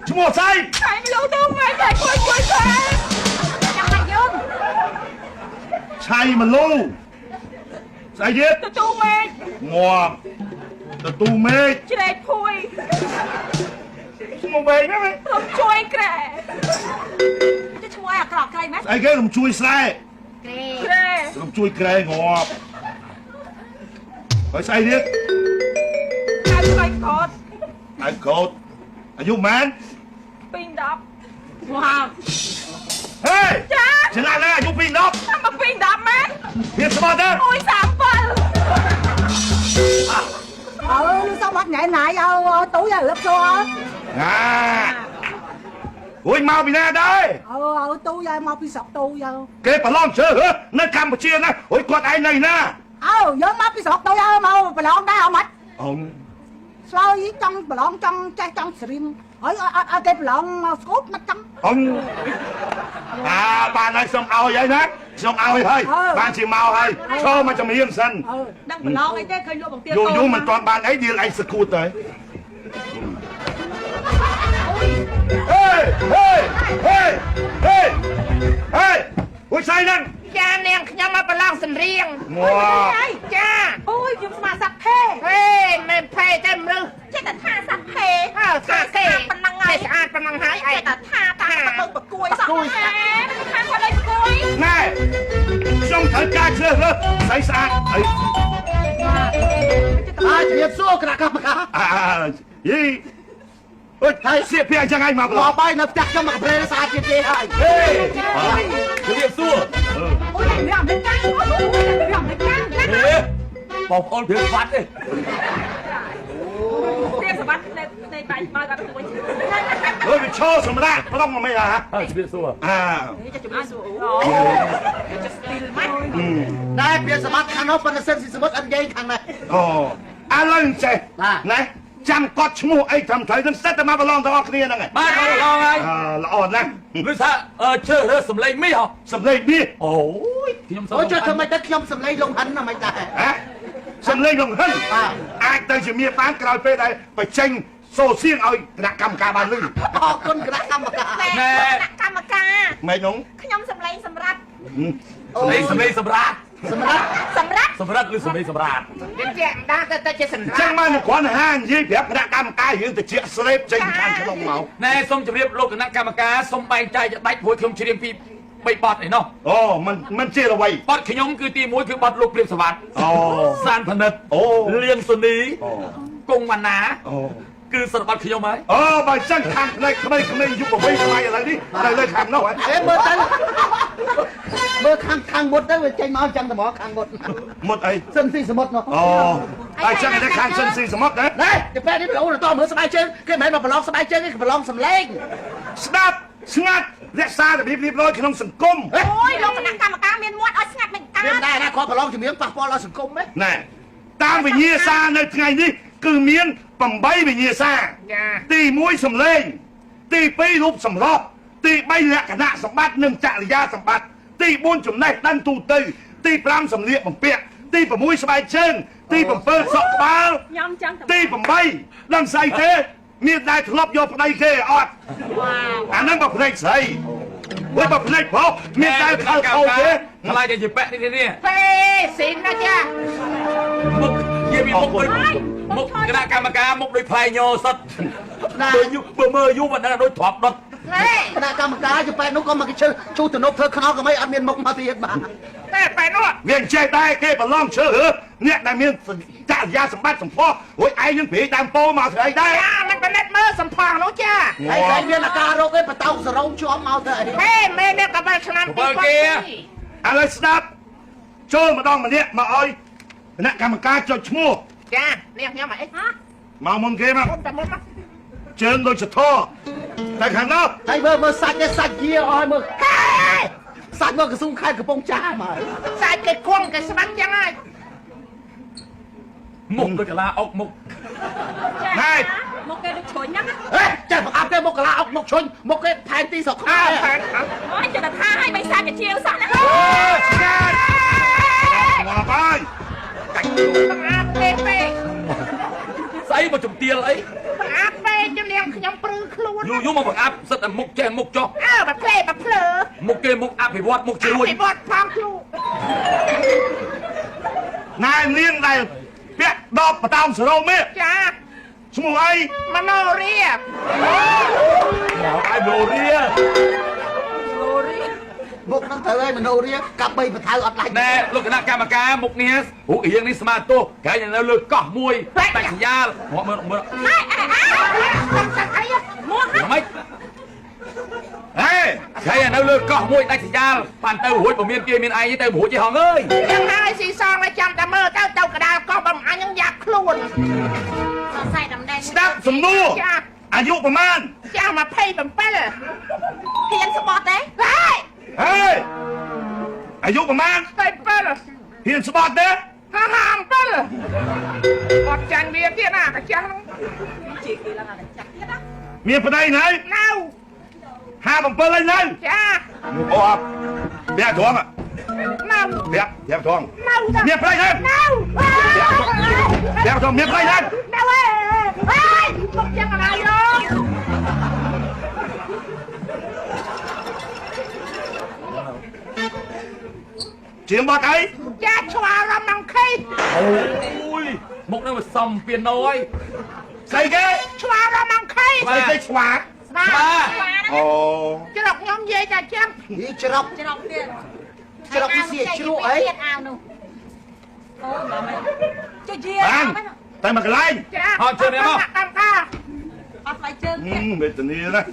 ឈ្មោះស្អីហើយមិនលោកទៅមិនតែគួយស្អីចាំបាច់យើងឆៃមលូស្អីទៀតទូមេឃងាប់ទូមេឃជ្រែកភួយឈ្មោះវែងណាស់រំជួយក្រែឈ្មោះអាក្រក់ក្រៃម៉េចស្អីគេរំជួយស្រែក្រែរំជួយក្រែងាប់ហើយស្អីទៀតហើយស្អីកោតហើយកោតអាយុម៉ែន210វ៉ាវហេឆ្លាតណាស់អាយុ210មក210ម៉ែវាស្មោះទេអូយ37nó sao bắt nhảy nại túi là lớp xô ui mau bị nè đây túi ra mau bị sọc tu vô cái bà lon chơi hả nơi Campuchia nè ôi con ai này nè giống mau bị sọc tu vô mau bà lon đây không mất ông sao với trong bà lon trong stream ở cái bà lon scoop mất trong ông bà này xong ao vậy nè xong ao hơi bạn chỉ mau hơi cho mà cho mình yên sân đang bà lon ấy thế khơi lụa bằng tiền dù mình toàn bạn ấy đi lại scoot tới hey ui say nè cha nè nhắm mà bà lon sình riêng cha ôi dùng mà sạch phê mềm phê tem rư chết là tha sạch phê tha kê phần năng ngày phần năng hái chết là tha bưng bật cùi xong tha qua đây cùi nè xong thở ca chưa hả say xa thiệt xua cái nào gì ôi thầy xịa phía chẳng ai mà lò bay nó chắc cho mặc phê nó xa kia kia hai cái điểm xua ôi này mèo lên căng ôi này mèo lên căng bỏ con phía phát đi tiền sờ bắt đây bài bài gặp tôi ôi bị cho sầm ra nó không mà mày hả điểm xua cho chúng ta sủa đây bây giờ bắt khăn nó phân sân thì mất ăn dây khăn này lên chạy nàyចាំគាត់ឈ្មោះអីត្រឹមត្រូវនឹងសិតតែមកប្រឡងទាំងអស់គ្នាហ្នឹងហើយបាទប្រឡងហើយល្អណាស់ឬថាជើរើសំឡេងមាសសំឡេងមាសអូយខ្ញុំអូចុះធ្វើម៉េចទៅខ្ញុំសំឡេងលងហិនណាមិនដែរហ៎សំឡេងលងហិនអាចទៅជាមាសបានក្រោយពេលដែលបញ្ចេញសូសៀងឲ្យគណៈកម្មការបានលឺអរគុណគណៈកម្មការគណៈកម្មការម៉េចនោះខ្ញុំសំឡេងសម្រាប់សំឡេងសម្រាប់សម្រាប់ឬសំឡេងសម្រាប់វាជាដាទៅជាសម្រាប់ចឹងមកគ្រាន់ហានិយាយប្រាប់គណៈកម្មការយើងទៅជាស្រេបចេញខាងក្នុងមកណែសូមជម្រាបលោកគណៈកម្មការសូមបែងចែកដាច់ព្រោះខ្ញុំច្រៀងពី3បទឯណោះអូមិនជាអ្វីបទខ្ញុំគឺទី1គឺបទលោកព្រាបសវັດសានផនិតលៀងសុនីគង់វណ្ណាគឺសិនបទខ្ញុំហើយបើចឹងខាងផ្នែកក្មេងយុវវ័យថ្មីឥឡូវនេះនៅលើខាងនោះមើលទៅមើលខាងមុតទៅវាចេញមកចឹងតែមកខាងមុតមុតអីសិនស៊ីសមុទ្រនោះហើយចឹងតែខាងសិនស៊ីសមុទ្រណាណែទៅពេលនេះប្រូនតមើលស្បែកជើងគេមិនមែនមកប្រឡងស្បែកជើងគេប្រឡងសំឡេងស្ដាប់ស្ងាត់រក្សារបៀបរៀបរយក្នុងសង្គមអូយលោកគណៈកម្មការមានមាត់ឲ្យស្ងាត់មិនកើតមានដែរណាគាត់ប្រឡងជំនាញប៉ះពាល់ដល់សង្គមណែតាមវិញ្ញាសានៅថ្ងៃនេះគឺមាន8វិញ្ញាសាទី1សំឡេងទី2រូបសម្រស់ទី3លក្ខណៈសម្បត្តិនិងចរិយាសម្បត្តិទី4ចំណេះដឹងទូទៅទី5សម្លៀកបំពាក់ទី6ស្បែកជើងទី7សក់ក្បាលញ៉ាំចឹងទី8ដឹងស្អីទេមានតែធ្លាប់យកប្តីគេអត់អាហ្នឹងបើប្តីស្រីបើប្តីប្រុសមានតែខោខោទេខ្លាចតែជាប៉ែនេះទេស៊ីនណាចាមុខនិយាយពីមុខគណៈកម្មការមុខដូចផ្លែញសិតដូចយូបើមើលយូមិនដឹងដូចទ្របដុតគណៈកម្មការជាប៉ែនោះក៏មកជើជូទំនប់ធ្វើខ្នោក៏មិនអត់មានមុខមកទៀតបាទតែប៉ែនោះវាចេះដែរគេប្រឡងឈើអ្នកដែលមានចរិយាសម្បត្តិសម្ផស្សរួចឯងនឹងព្រាយតាមពោមកស្រីដែរមិនបណិតមើលសម្ផស្សនោះចាហើយតែមានអាការរោគឯងបតោសរោងជាប់មកទៅហេមេនេះក៏បានឆ្នាំ2ឥឡូវស្ដាប់ចូលម្ដងម្នាក់មកឲ្យគណៈកម្មការចុចឈ្មោះចានេះខ្ញុំអីមកមុនគេមកតែមុនមកជើងដូចចធតែខាងនោះហើយមើលសាច់នេះសាច់យាអស់មើលសាច់មកកស៊ុំខេត្តកំពង់ចាមមកសាច់គេគង់គេស្បាច់ចឹងហើយមុខដូចកលាអុកមុខហេតុមុខគេដូចឈុញហ្នឹងចេះប្រអាប់គេមុខកលាអុកមុខឈុញមុខគេផែនទីស្រុកខ្មែរអូយចាំតែថាឲ្យបីសាច់ជាជាវសោះណាស្ងាត់មកបាយកាច់ប្រអាប់ពេកស្អីមកជំទាលអីប្រអាប់ពេកជំនាញខ្ញុំព្រឺខ្លួន ยูมาบังอัพสัตว์มุกเจมุกจ๊อก แบบเพลแบบเพลอ มุกเกมุกอัพให้วอดมุกช่วย ไอ้บอดฟังครู นายเลี้ยงได้เปียดอกประตามสโลเมีย จ้า สมุไอ มโนเรีย หมอไอ้โบเรีย មុខនឹងត្រូវឲ្យមនុស្សរៀបកាប់បីបន្ថៅអត់ឡាច់ แน่ลูกคณะกรรมการมุกนี้หูเอียงนี่สมาร์ตโต้แกยังเลือกก่อมวยแต่ขยาหัวมือ ไอ้ไอ้มัว ไม่เฮ้ยใครยังเลือกก่อมวยแต่ขยาปั่นเต้าหัวผมเมียนเกียร์เมียนไอ้เต้าหัวจีหองเอ้ย ยังไงสีซองเลยจำแต่เมื่อเจ้ากระดาษก็บำอันยังอยากคลุนใส่ดำแดง สตับสมนูอายุประมาณ จ้ามาเพย์เป็นเป้ลเพียนสปอร์ตเลยได้ เฮ้ยอายุประมาณ เป็นเป้ล เพียนสปอร์ตเด้อ ห้ามเป้ลอดจันเบียร์ที่หน้ากระจัง เมียปะไดไหน เน่า ห้าบังเปิลเลยนั่น จ้า โอ้ครับเบียร์ทองอ่ะ เน่า เบียร์ทอง เน่าจ้ะ เมียปะไดนั่น เน่า เบียร์ทองเมียปะไดนั่น เน่าเว้ยเฮ้ยตกยังอะไรเนาะ เสียงบอดไอ้ จ้าชัวร์รำนังคี โอ้ยมุกนั่นมันซัมเปียโนย ใส่แก ชัวร์รำนังคี ใส่ใส่ฉวาก มา โอ้ จะหลอกย้อมเย่จ้าจ้า ហីច្រកច្រកពីសៀជ្រក់អី บ้านแต่มากระไร จ้าตามข้า เบตนีนะ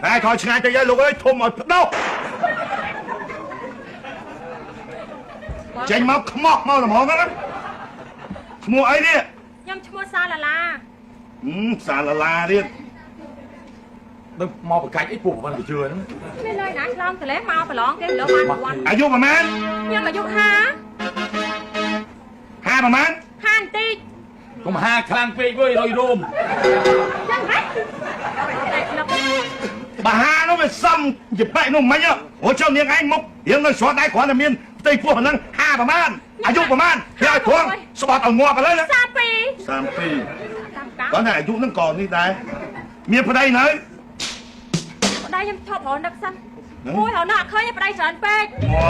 นายถอยชายจะยัยลูกเอ้ยทุ่มเอาเด้าเจงมาขมอกมาหน่อมองกันนะชมัวไอ้เนี่ย ខ្ញុំឈ្មោះសាឡាឡា สารลาเนี่ย มึงมองไปไกลไอ้ปู่มันไปเชื่อนะ មានលុយណាឆ្លងទៅលេមកប្រឡងគេលើបាន1 อายุประมาณ ខ្ញុំអាយុ50 ห้าประมาณ បន្តិច ก็มาหาคลังเป๊กเว้ยลอยโรม ចឹងហ៎តែក្នុង bà hà nó phải xăm dịp bậy nó mấy nhá ôi cho miếng anh mốc hiếm người xóa đáy quán là miên tây phu năng hàประมาณอายุประมาณเฮียทวงสปอร์ตเอางัวไปเลยนะ 32 3 ปี តាមកា ตอนไหนอายุนั่งก่อนนี่ได้เมียพอได้ไหน ប្តីខ្ញុំឈប់រហនឹកសិនមួយរហនឹកអត់ឃើញប្តីច្រើនពេក งัว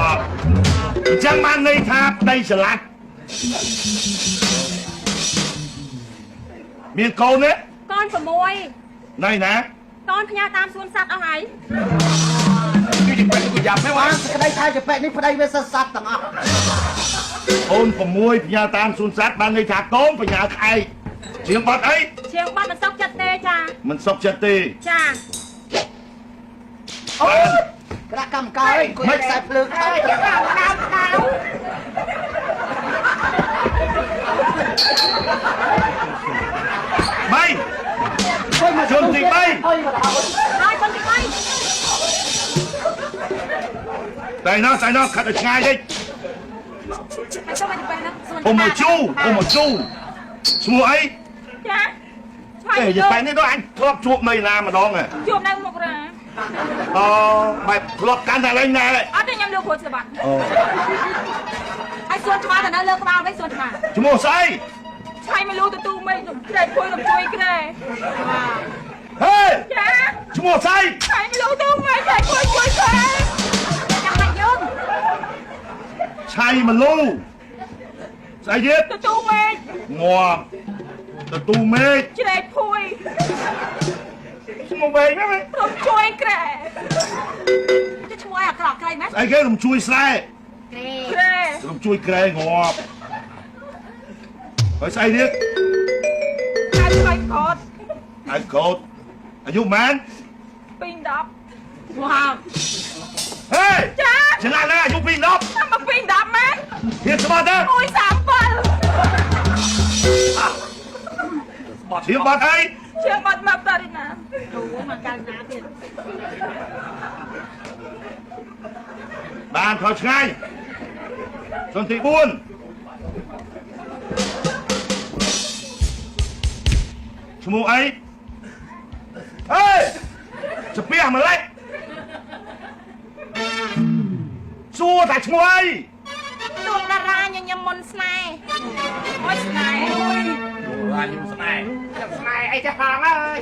จังมันในทาได้สลัดเมียโกเนี่ย កូន6 ไหนนะ កូនផ្ញើតាមសួនសត្វអស់ហើយ อยู่ที่เป็นกูยับไหมวะ ក្តីថាជាពេកនេះប្តីវាសត្វទាំងអស់ โอนประมวยพญาตามศูนย์สัตว์บ้านในถาโกมพญาไข่เสียงบอดไอ้ ជាងបាត់មិនសុខចិត្តទេចា มันซบเจตี ចា អូគណៈកម្មការអីគួយខ្សែភ្លើងខំត្រឹម ไม่ គួយមក ชนติไม่ អុយមកដល់ ហើយកូនទី3 ใส่นอกใส่นอกขัดชายดิ ហើយចូលមកទៅពេលហ្នឹងសួន โอโมจูสมัวไอ้ ចាឆ្វេង เอ้ยอย่าไปนี่ด้วยอันทรอบชุบไม่นามาดองอ่ะ ជួបនៅមុខរា อ๋อแบบทรอบกันอะไรแน่ អត់ទេខ្ញុំលើគ្រូស្បាត់ อ๋อ ហើយសួនឆ្មាទៅនៅលើក្បាលវិញសួនឆ្មា ชมัวใส่ ឆ្វេងមិនលូទៅទូមិនក្រែកពួយជួយក្រែ เฮ้ย ចា ชมัวใส่ ឆ្វេងមិនលូទៅមិនក្រែកពួយជួយក្រែចាំបាច់យើង ชัยมันลูใส่เย็ด ទៅទូមិន งัวตะตูเมฆ ក្រែកពួយ ชมัวเบงนะมั้ย រំជួយក្រែទៅឈ្មោះអាក្រក់ក្រែមែន ไอ้แค่ผมช่วยแซ่ ក្រែ ผมช่วยแกรงอไปใส่เด็ก ហើយឆ្វេងកត់ ไอ้โกดอายุแมน ពី10វ៉ាវ เฮ้ย ចា ชนะแล้วอายุปีนบ តាមមកពី10មែន เฮียสปอร์ตเตอร์ មួយ37 เสียงบอลไอ้ ជាងបាត់មកតរិណា บ้านเขาช่างชนติบุญชมูไอ้เฮ้ยจะเปียกมาเลยสู้แต่ชมูไอ้ ดวงดารายังยมนสไน មួយស្នេហ៍ ร้านยิ้มสนาย สไนไอ้จะหางเอ้ย